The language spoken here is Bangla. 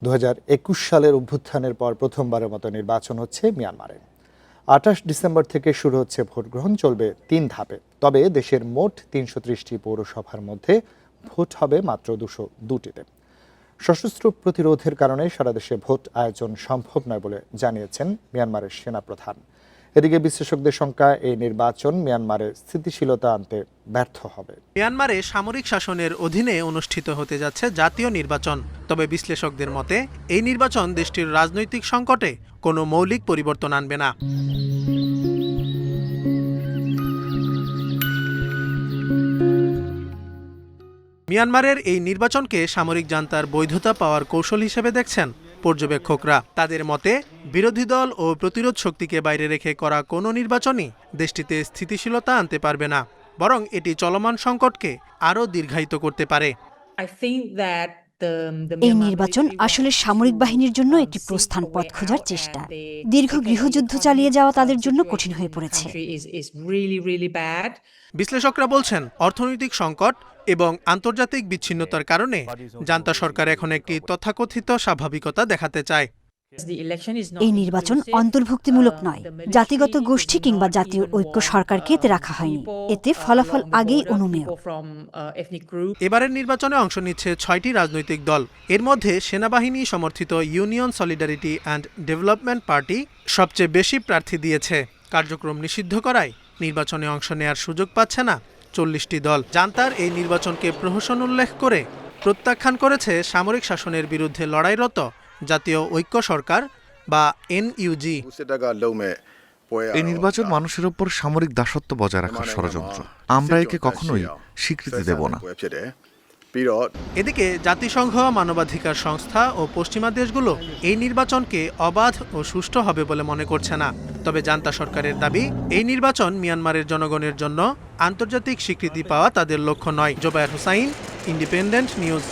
2021 সালের অভ্যুত্থানের পর প্রথমবারের মতো নির্বাচন হচ্ছে মিয়ানমারে। 28 ডিসেম্বর থেকে শুরু হচ্ছে ভোট গ্রহণ, চলবে 3 ধাপে। তবে দেশের মোট 330টি পৌরসভার মধ্যে ভোট হবে মাত্র 202টিতে। সশস্ত্র প্রতিরোধের কারণে সারা দেশে ভোট আয়োজন সম্ভব নয় বলে জানিয়েছেন মিয়ানমারের সেনাপ্রধান। এদিকে বিশ্লেষকদের সংখ্যা এই নির্বাচন মিয়ানমারে স্থিতিশীলতা আনতে ব্যর্থ হবে। মিয়ানমারে সামরিক শাসনের অধীনে অনুষ্ঠিত হতে যাচ্ছে জাতীয় নির্বাচন। তবে বিশ্লেষকদের মতে এই নির্বাচন দেশটির রাজনৈতিক সংকটে কোনো মৌলিক পরিবর্তন আনবে না। মিয়ানমারের এই নির্বাচনকে সামরিক জান্তার বৈধতা পাওয়ার কৌশল হিসেবে দেখছেন পর্যবেক্ষকরা। তাদের মতে বিরোধী দল ও প্রতিরোধ শক্তিকে বাইরে রেখে করা কোনো নির্বাচনই দেশটিতে স্থিতিশীলতা আনতে পারবে না, বরং এটি চলমান সংকটকে আরও দীর্ঘায়িত করতে পারে। এই নির্বাচন আসলে সামরিক বাহিনীর জন্য একটি প্রস্থান পথ খোঁজার চেষ্টা। দীর্ঘ গৃহযুদ্ধ চালিয়ে যাওয়া তাদের জন্য কঠিন হয়ে পড়েছে। বিশ্লেষকরা বলছেন, অর্থনৈতিক সংকট এবং আন্তর্জাতিক বিচ্ছিন্নতার কারণে জান্তা সরকার এখন একটি তথাকথিত স্বাভাবিকতা দেখাতে চায়। এই নির্বাচন অন্তর্ভুক্তিমূলক নয়। জাতিগত গোষ্ঠী কিংবা জাতীয় ঐক্য সরকারকে এতে রাখা হয়নি। এতে ফলাফল আগেই অনুমেয়। এবারের নির্বাচনে অংশ নিচ্ছে 6টি রাজনৈতিক দল। এর মধ্যে সেনাবাহিনী সমর্থিত union solidarity and development party সবচেয়ে বেশি প্রার্থী দিয়েছে। কার্যক্রম নিষিদ্ধ করায় নির্বাচনে অংশ নেয়ার সুযোগ পাচ্ছে না 40টি দল। জান্তার এই নির্বাচনকে প্রহসন উল্লেখ করে প্রত্যাখ্যান করেছে সামরিক শাসনের বিরুদ্ধে লড়াইরত জাতীয় ঐক্য সরকার বা এনইউজি। এই নির্বাচন মানুষের উপর সামরিক দাসত্ব বজায় রাখার ষড়যন্ত্র। আমরা একে কখনোই স্বীকৃতি দেব না। এদিকে জাতিসংঘ, মানবাধিকার সংস্থা ও পশ্চিমা দেশগুলো এই নির্বাচনকে অবাধ ও সুষ্ঠু হবে বলে মনে করছে না। তবে জান্তা সরকারের দাবি, এই নির্বাচন মিয়ানমারের জনগণের জন্য আন্তর্জাতিক স্বীকৃতি পাওয়া তাদের লক্ষ্য নয়। Zobayer Hossain, Independent news.